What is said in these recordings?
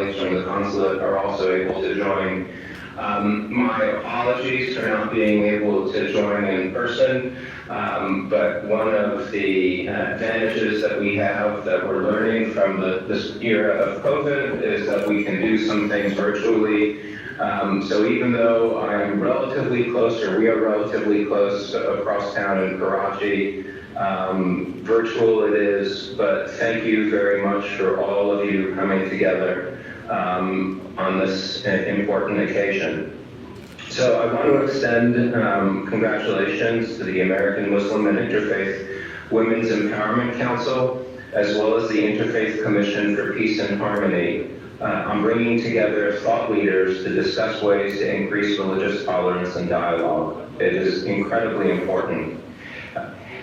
colleagues from the Consulate are also able to join. My apologies for not being able to join in person, but one of the advantages that we have that we're learning from this era of COVID is that we can do some things virtually. So even though I'm relatively close, or we are relatively close across town in Karachi, virtual it is, but thank you very much for all of you coming together on this important occasion. So I want to extend congratulations to the American Muslim and Interfaith Women's Empowerment Council, as well as the Interfaith Commission for Peace and Harmony, on bringing together thought leaders to discuss ways to increase religious tolerance and dialogue. It is incredibly important.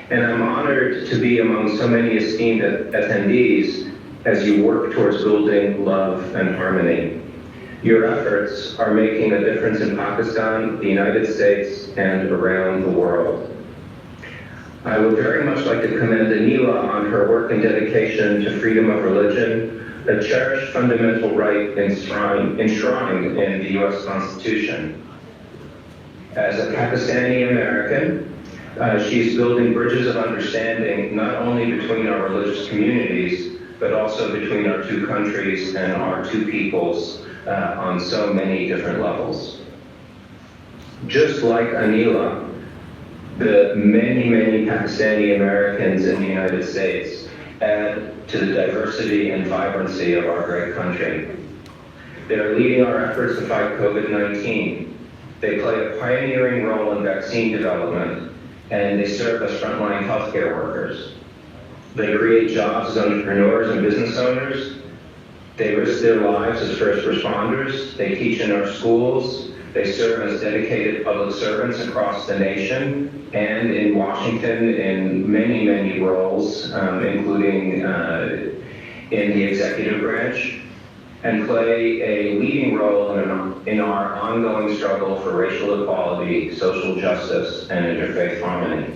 And I'm honored to be among so many esteemed attendees as you work towards building love and harmony. Your efforts are making a difference in Pakistan, the United States, and around the world. I would very much like to commend Anila on her work and dedication to freedom of religion, a cherished fundamental right enshrined in the U.S. Constitution. As a Pakistani American, she's building bridges of understanding not only between our religious communities, but also between our two countries and our two peoples on so many different levels. Just like Anila, the many, many Pakistani Americans in the United States add to the diversity and vibrancy of our great country. They are leading our efforts to fight COVID-19. They play a pioneering role in vaccine development, and they serve as frontline healthcare workers. They create jobs as entrepreneurs and business owners. They risk their lives as first responders. They teach in our schools. They serve as dedicated public servants across the nation and in Washington in many, many roles, including in the executive branch, and play a leading role in our ongoing struggle for racial equality, social justice, and interfaith harmony.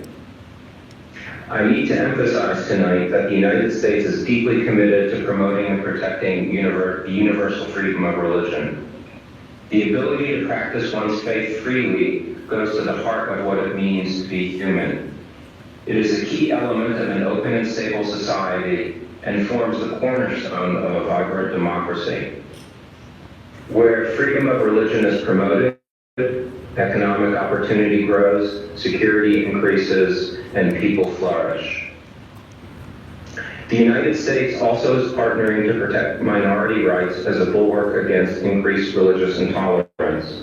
I need to emphasize tonight that the United States is deeply committed to promoting and protecting the universal freedom of religion. The ability to practice one's faith freely goes to the heart of what it means to be human. It is a key element of an open and stable society and forms the cornerstone of a vibrant democracy. Where freedom of religion is promoted, economic opportunity grows, security increases, and people flourish. The United States also is partnering to protect minority rights as a bulwark against increased religious intolerance.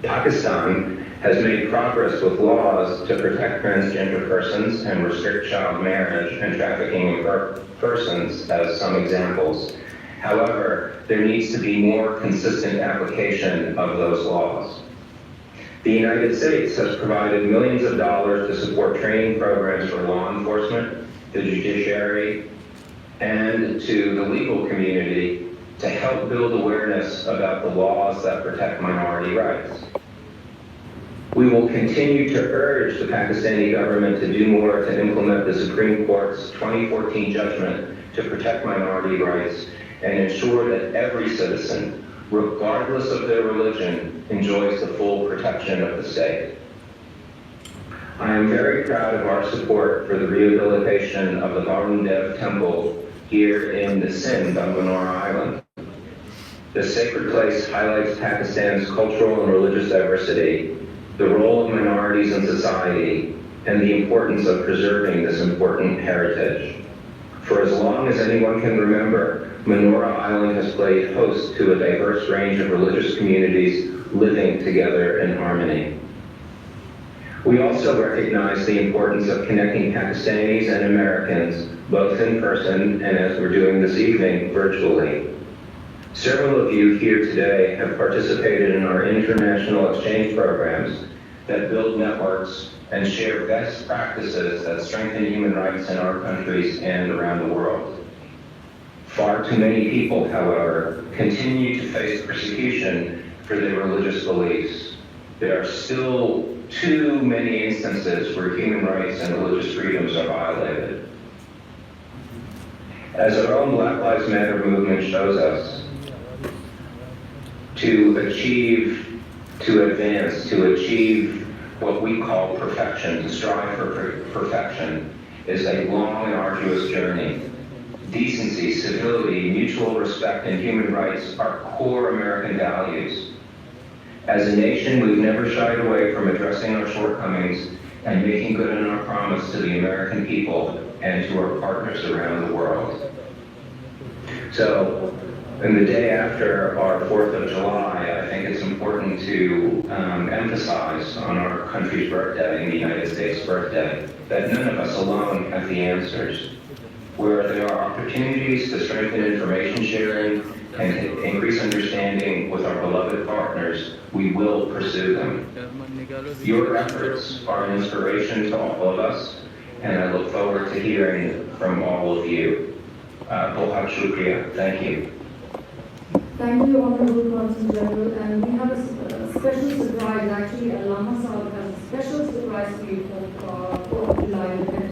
Pakistan has made progress with laws to protect transgender persons and restrict child marriage and trafficking in persons as some examples. However, there needs to be more consistent application of those laws. The United States has provided millions of dollars to support training programs for law enforcement, the judiciary, and to the legal community to help build awareness about the laws that protect minority rights. We will continue to urge the Pakistani government to do more to implement the Supreme Court's 2014 judgment to protect minority rights and ensure that every citizen, regardless of their religion, enjoys the full protection of the state. I am very proud of our support for the rehabilitation of the Roundtable temple here in the Sindh on Manora Island. The sacred place highlights Pakistan's cultural and religious diversity, the role of minorities in society, and the importance of preserving this important heritage. For as long as anyone can remember, Manora Island has played host to a diverse range of religious communities living together in harmony. We also recognize the importance of connecting Pakistanis and Americans, both in person and, as we're doing this evening, virtually. Several of you here today have participated in our international exchange programs that build networks and share best practices that strengthen human rights in our countries and around the world. Far too many people, however, continue to face persecution for their religious beliefs. There are still too many instances where human rights and religious freedoms are violated. As our own Black Lives Matter movement shows us, to advance, to achieve what we call perfection, to strive for perfection, is a long and arduous journey. Decency, civility, mutual respect, and human rights are core American values. As a nation, we've never shied away from addressing our shortcomings and making good on our promise to the American people and to our partners around the world. So, in the day after our 4th of July, I think it's important to emphasize on our country's birthday, in the United States birthday, that none of us alone have the answers. Where there are opportunities to strengthen information sharing and increase understanding with our beloved partners, we will pursue them. Your efforts are an inspiration to all of us, and I look forward to hearing from all of you. Bahut shukriya. Thank you. Thank you, Honorable Consul General. And we have a special surprise. Actually, Allama Sahab has a special surprise for you for